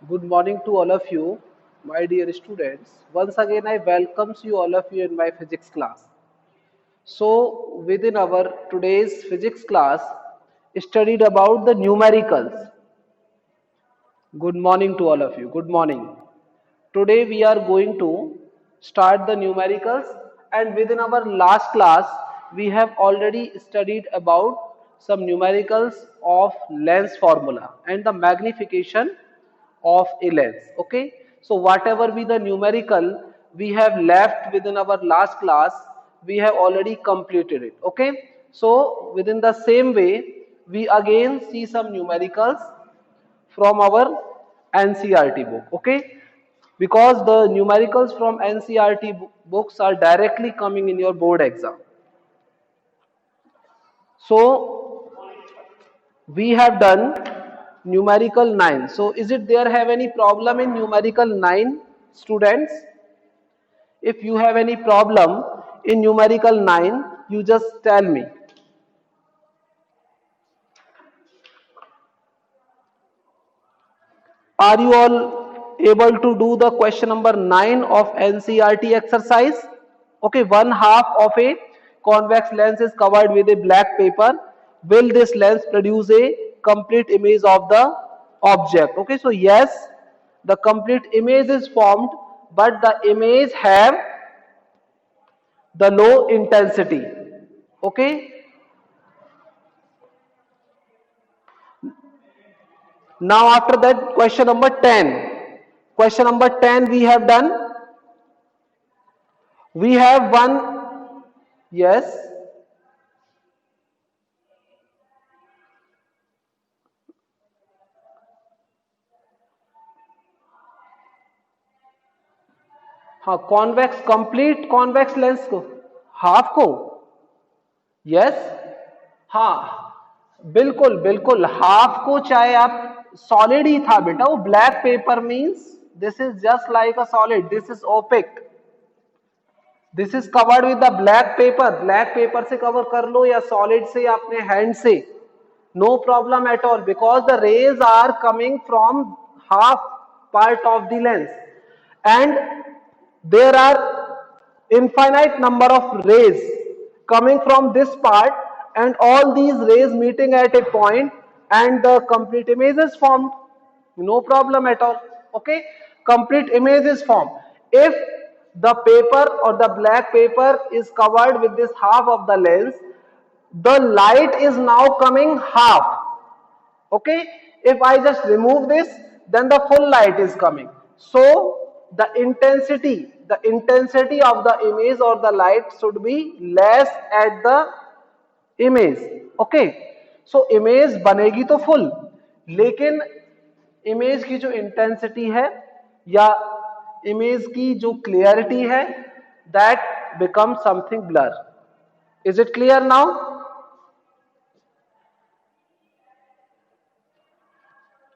Good morning to all of you, my dear students. Once again, I welcomes you all of you in my physics class. So, within our today's physics class, studied about the numericals. Good morning to all of you. Good morning. Today we are going to start the numericals, and within our last class we have already studied about some numericals of lens formula and the magnification of a lens. Okay, so whatever be the numerical we have left within our last class, we have already completed it. Okay, so within the same way we again see some numericals from our NCRT book. Okay, because the numericals from NCRT books are directly coming in your board exam. So we have done numerical 9. So is it there have any problem in numerical 9, students? If you have any problem in numerical 9, you just tell me. Are you all able to do the question number 9 of NCRT exercise? Okay, one half of a convex lens is covered with a black paper. Will this lens produce a complete image of the object? Okay, so yes, the complete image is formed, but the image have the low intensity. Okay, now after that question number 10. Question number 10 we have done. We have one, yes, हाँ convex complete convex lens को half को yes हाँ बिल्कुल बिल्कुल half को चाहे आप solid ही था बेटा वो black paper means this is just like a solid this is opaque this is covered with the black paper से कवर कर लो या सॉलिड से या अपने हैंड से no problem at all because the rays are coming from half part of the lens and there are infinite number of rays coming from this part and all these rays meeting at a point and the complete image is formed no problem at all. Okay, complete image is formed if the paper or the black paper is covered with this half of the lens. The light is now coming half. Okay, if I just remove this then the full light is coming, so the intensity of the image or the light should be less at the image. Okay, so image बनेगी तो full, लेकिन image की जो intensity है या image की जो clarity है that becomes something blur. Is it clear now?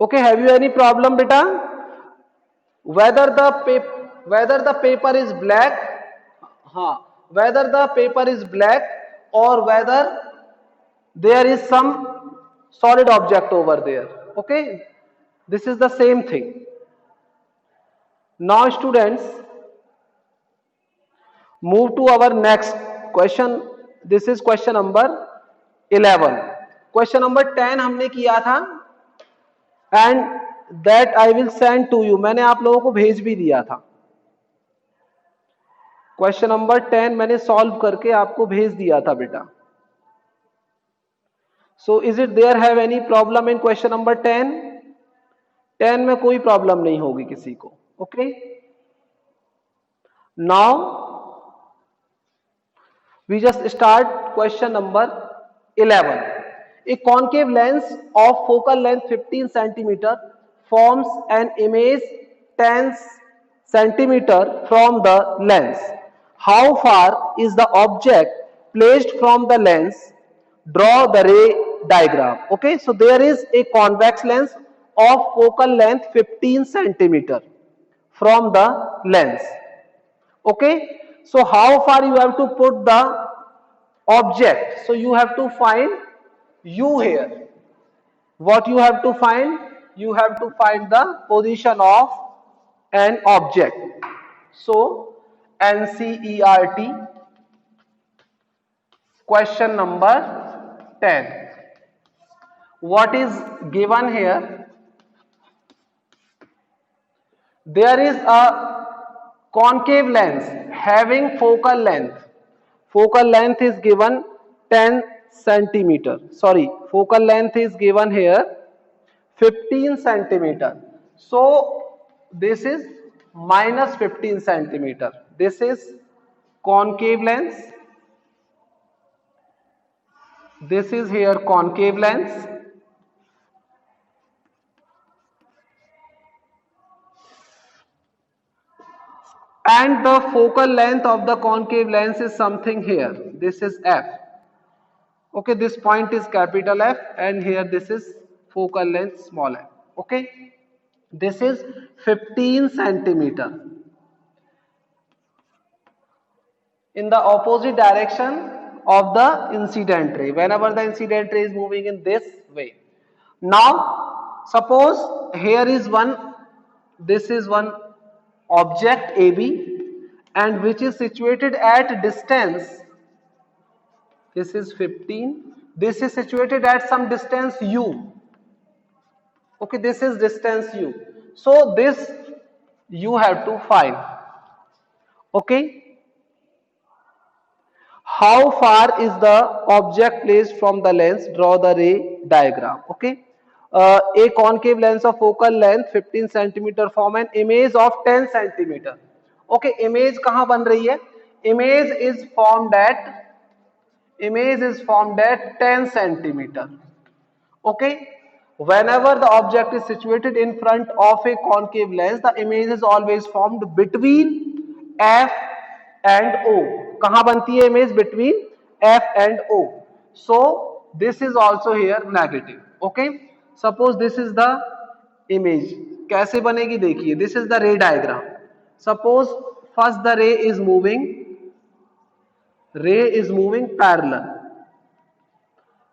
Okay, have you any problem beta? Whether the paper is black, whether the paper is black or whether there is some solid object over there. Okay, this is the same thing. Now students, move to our next question. This is question number 11. Question number 10 हमने किया था and that I will send to you, मैंने आप लोगों को भेज भी दिया था. क्वेश्चन नंबर 10 मैंने सॉल्व करके आपको भेज दिया था बेटा. So is it there have any problem in question number 10? 10 में कोई प्रॉब्लम नहीं होगी किसी को. Okay, now we just start question number 11. A concave lens of focal length 15 centimeter forms an image 10 centimeter from the lens. How far is the object placed from the lens? Draw the ray diagram. Okay, so there is a convex lens of focal length 15 centimeter from the lens. Okay, so how far you have to put the object? So you have to find u here. What you have to find? you have to find the position of an object. So NCERT question number 10. What is given here? There is a concave lens having focal length. Focal length is given 10 centimeter. Sorry, focal length is given here 15 centimeter. So this is minus 15 centimeter. This is concave lens. This is here concave lens. And the focal length of the concave lens is something here. This is F. Okay, this point is capital F and here this is focal length small f. Okay, this is 15 centimeter. In the opposite direction of the incident ray, whenever the incident ray is moving in this way. Now, suppose here is this is one object AB and which is situated at distance, this is 15, this is situated at some distance u. Okay, this is distance u. So this you have to find. Okay, how far is the object placed from the lens? Draw the ray diagram. Okay, a concave lens of focal length 15 centimeter form an image of 10 centimeter. Okay, image कहाँ बन रही है? Image is formed at 10 centimeter. Okay, whenever the object is situated in front of a concave lens, the image is always formed between F and O. कहाँ बनती है image? Between F and O. So this is also here negative. Okay, suppose this is the image. कैसे बनेगी देखिए. This is the ray diagram. Suppose first the ray is moving parallel.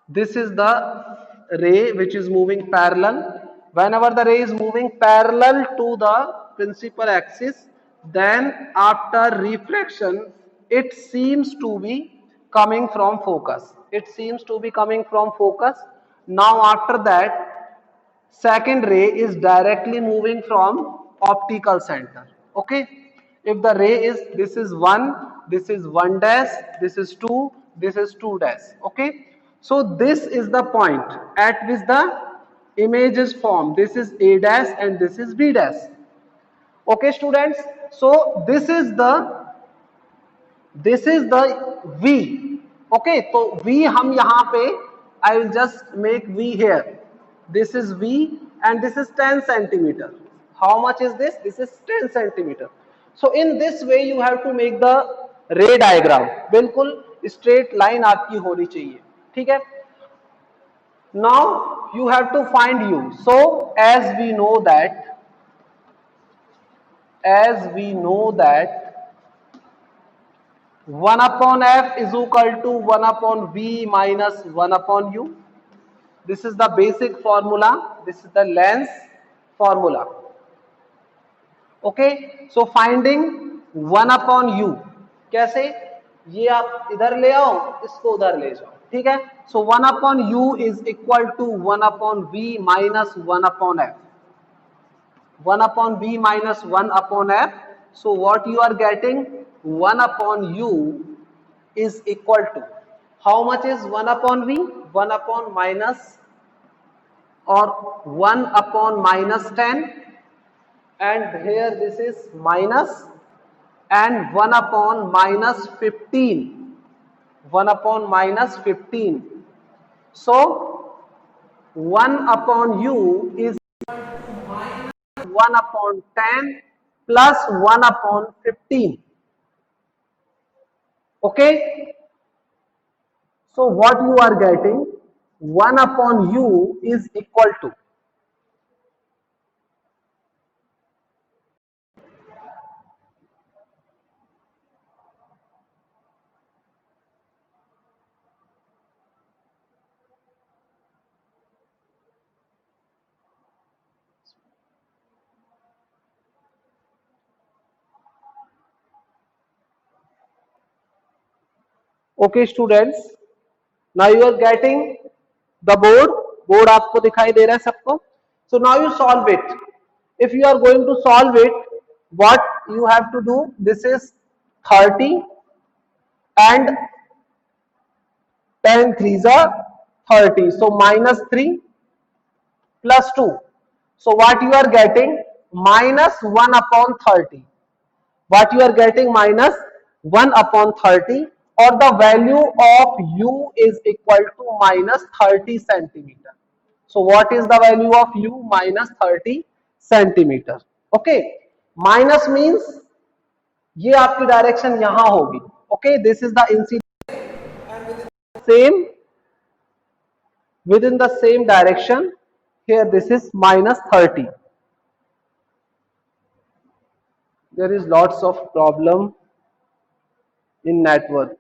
This is the ray which is moving parallel. Whenever the ray is moving parallel to the principal axis, then after reflection it seems to be coming from focus. Now after that, second ray is directly moving from optical center. Okay, if the ray is, this is 1, this is 1 dash, this is 2, this is 2 dash. Okay, so this is the point at which the image is formed. This is A dash and this is B dash. Okay students, so this is the V. Okay, so V हम यहाँ पे, I will just make V here. This is V and this is 10 centimeter. How much is this? This is 10 centimeter. So in this way you have to make the ray diagram. बिल्कुल straight line आपकी होनी चाहिए. ठीक है? Now you have to find U. So as we know that 1 upon F is equal to 1 upon V minus 1 upon U. This is the basic formula. This is the lens formula. Okay, so finding 1 upon U. कैसे? ये आप इधर ले आओ, इसको उधर ले जाओ. ठीक है? So 1 upon U is equal to 1 upon V minus 1 upon F. 1 upon V minus 1 upon F. So what you are getting? 1 upon U is equal to, how much is 1 upon V? 1 upon minus or 1 upon minus 10, and here this is minus, and 1 upon minus 15. 1 upon minus 15. So 1 upon U is 1 upon 10 plus 1 upon 15. Okay, so what you are getting? 1 upon U is equal to, okay students, now you are getting the board, board आपको दिखाई दे रहा है सबको. So now you solve it. If you are going to solve it, what you have to do, this is 30 and 10 threes are 30, so minus 3 plus 2, so what you are getting, minus 1 upon 30. What you are getting, minus 1 upon 30, or the value of u is equal to minus 30 centimeter. So what is the value of u? Minus 30 centimeter. Okay, minus means ये आपकी direction यहां होगी. Okay, this is the incident same within the same direction. Here this is minus 30. There is lots of problem in network.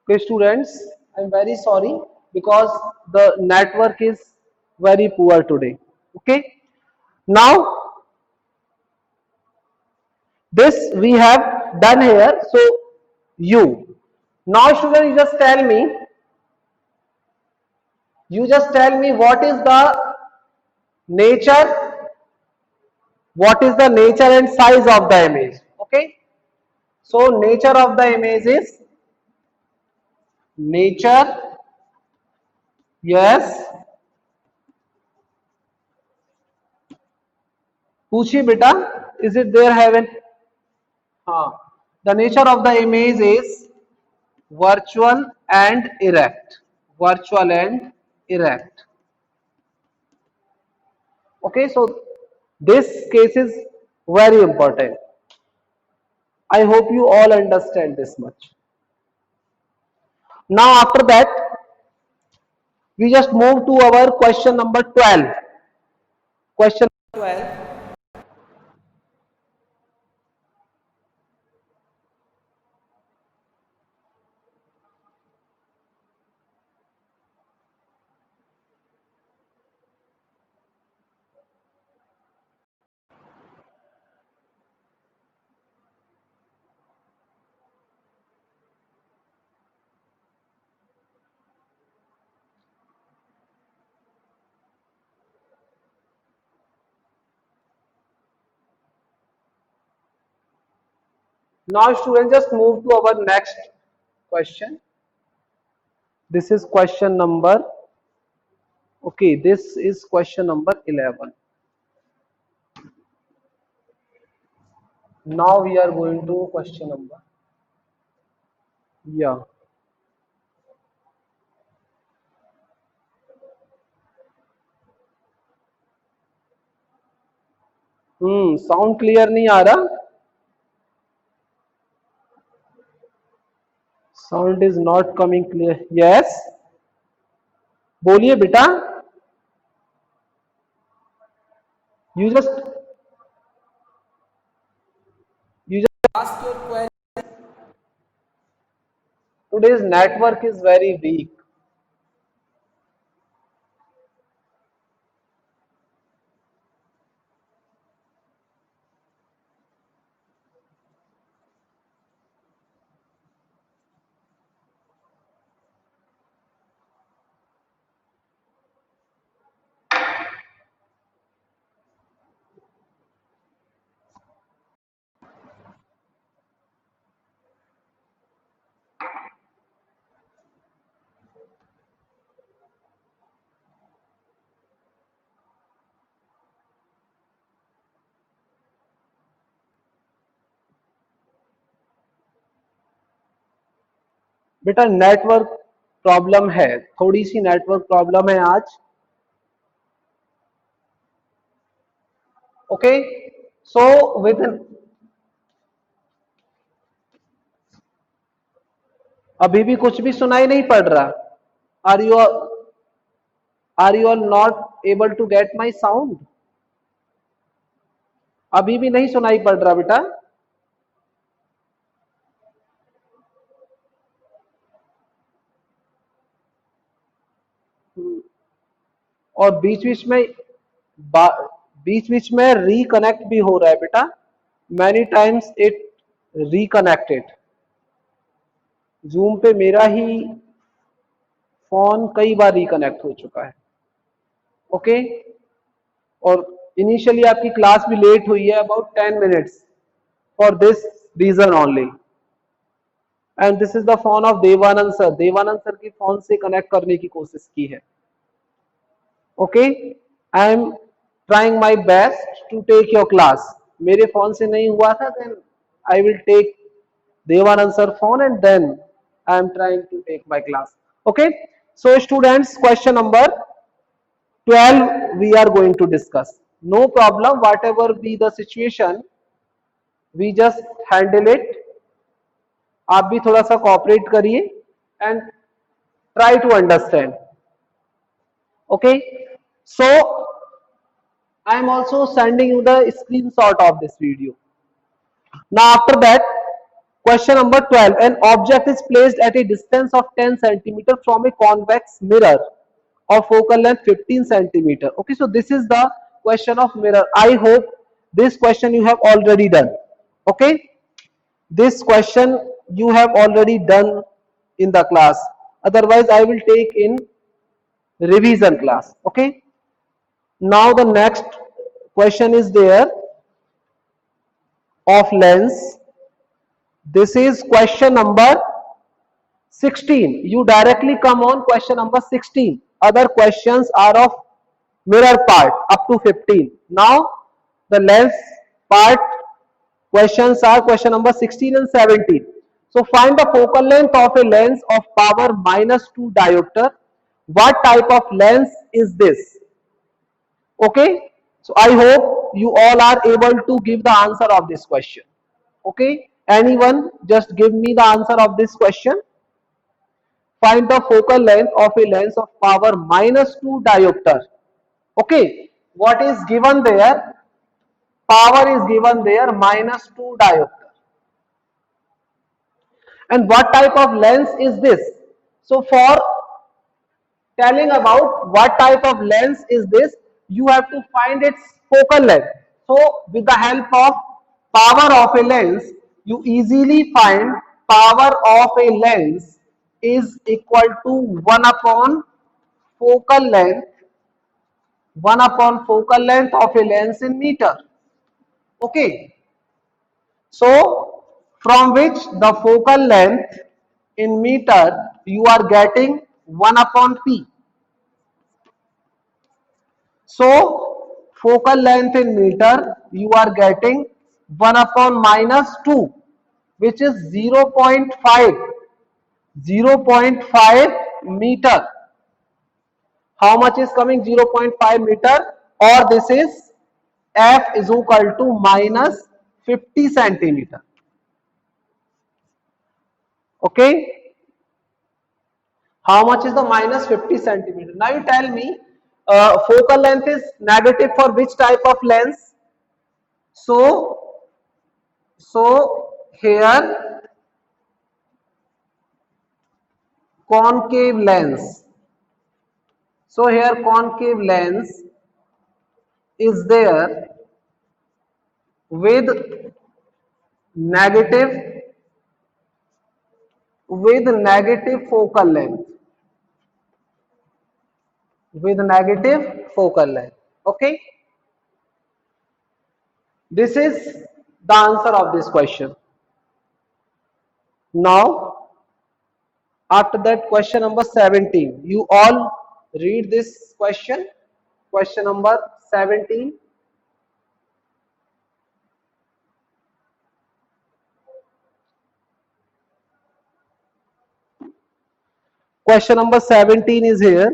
Okay students, I am very sorry because the network is very poor today. Okay, now this we have done here. So u, now student, you just tell me what is the nature, what is the nature and size of the image. Okay, so nature of the image is nature, yes, पूछिए बेटा, is it there, heaven? हाँ, the nature of the image is virtual and erect, virtual and erect. Okay, so this case is very important. I hope you all understand this much. Now after that, we just move to our question number 12. Question 12. Now students, just move to our next question. This is question number, okay, this is question number 11. Now we are going to question number, yeah. Sound clear नहीं आ रहा, sound is not coming clear. Yes, बोलिए बेटा. You just ask your question. Today's network is very weak. बेटा network problem है, थोड़ी सी network problem है आज. Okay, so with अभी भी कुछ भी सुनाई नहीं पड़ रहा. Are you all not able to get my sound? अभी भी नहीं सुनाई पड़ रहा बेटा. और बीच बीच में बीच बीच में रिकनेक्ट भी हो रहा है बेटा, many times it reconnected. Zoom पे मेरा ही फोन कई बार रिकनेक्ट हो चुका है। ओके, और इनिशियली आपकी क्लास भी लेट हुई है about 10 minutes for this reason only. And this is the phone of Devanand sir. Devanand sir की फोन से कनेक्ट करने की कोशिश की है। Okay, I am trying my best to take your class. मेरे फोन से नहीं हुआ था, then I will take Devanand sir phone and then I am trying to take my class. Okay, so students, question number 12 we are going to discuss. No problem, whatever be the situation, we just handle it. आप भी थोड़ा सा cooperate करिए and try to understand. Okay, so I am also sending you the screenshot of this video. Now after that, question number 12, an object is placed at a distance of 10 centimeter from a convex mirror of focal length 15 centimeter. Okay, so this is the question of mirror. I hope this question you have already done. Okay, this question you have already done in the class, otherwise I will take in revision class. Okay, now the next question is there of lens. This is question number 16. You directly come on question number 16. Other questions are of mirror part up to 15. Now the lens part questions are question number 16 and 17. So find the focal length of a lens of power -2 diopter. What type of lens is this? Okay, so I hope you all are able to give the answer of this question. Okay, anyone just give me the answer of this question. Find the focal length of a lens of power -2 diopter. Okay, what is given there? Power is given there -2 diopter. And what type of lens is this? So for telling about what type of lens is this, you have to find its focal length. So with the help of power of a lens, you easily find power of a lens is equal to 1 upon focal length, 1 upon focal length of a lens in meter. Okay, so from which the focal length in meter you are getting 1 upon p. So focal length in meter you are getting 1 upon -2, which is 0.5 meter. How much is coming? 0.5 meter, or this is f is equal to -50 centimeter. Okay, how much is the -50 centimeter? Now you tell me, focal length is negative for which type of lens? So here concave lens. So here concave lens is there with negative focal length, with negative focal length. Okay, this is the answer of this question. Now after that, question number 17, you all read this question, question number 17. Question number 17 is here.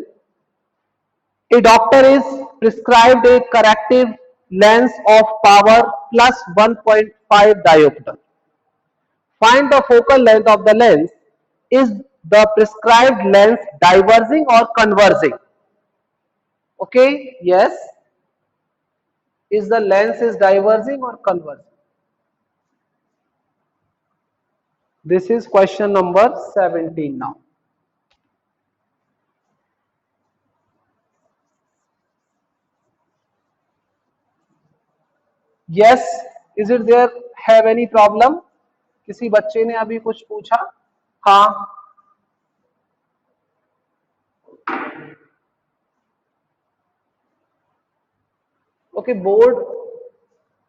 A doctor is prescribed a corrective lens of power plus 1.5 diopter. Find the focal length of the lens. Is the prescribed lens diverging or converging? Okay, yes. Is the lens is diverging or converging? This is question number 17 now. Yes, is it there have any problem? किसी बच्चे ने अभी कुछ पूछा? हाँ, okay board,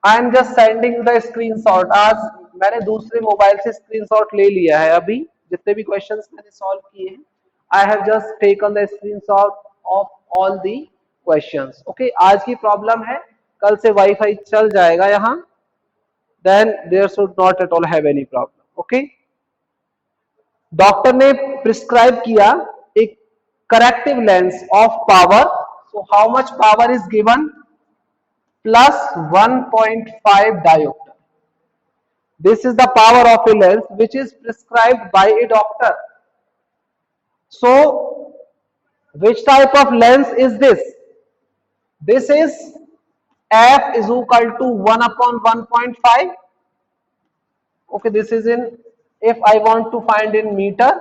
I am just sending the screenshot. आज मैंने दूसरे मोबाइल से स्क्रीनशॉट ले लिया है। अभी जितने भी क्वेश्चंस मैंने सॉल्व किए हैं, I have just taken the screenshot of all the questions. Okay, आज की प्रॉब्लम है, कल से वाईफाई चल जाएगा यहाँ, then there should not at all have any problem. Okay, doctor ने प्रिस्क्राइब किया एक corrective lens of power, so how much power is given? plus 1.5 diopter. This is the power of a lens which is prescribed by a doctor. So, which type of lens is this? This is f is equal to 1 upon 1.5. Okay, this is in, if I want to find in meter,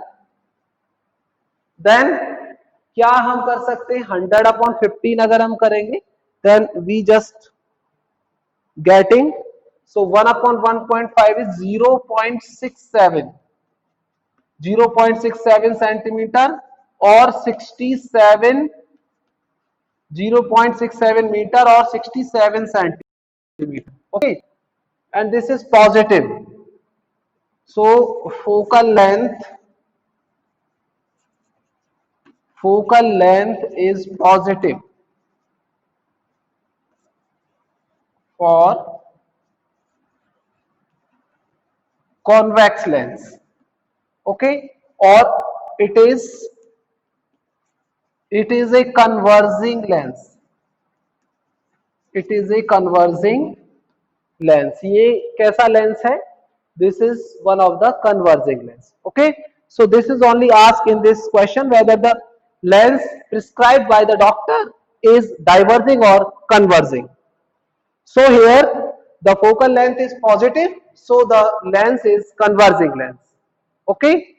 then क्या हम कर सकते हैं? 100 upon 15 अगर हम करेंगे, then we just getting, so 1 upon 1.5 is 0.67 centimeter or 67 0.67 meter or 67 centimeter. Okay, and this is positive, so focal length is positive for convex lens. Okay, or it is a converging lens. It is a converging lens. ये कैसा lens है? This is one of the converging lens. Okay, so this is only asked in this question whether the lens prescribed by the doctor is diverging or converging. So here the focal length is positive, so the lens is converging lens. Okay,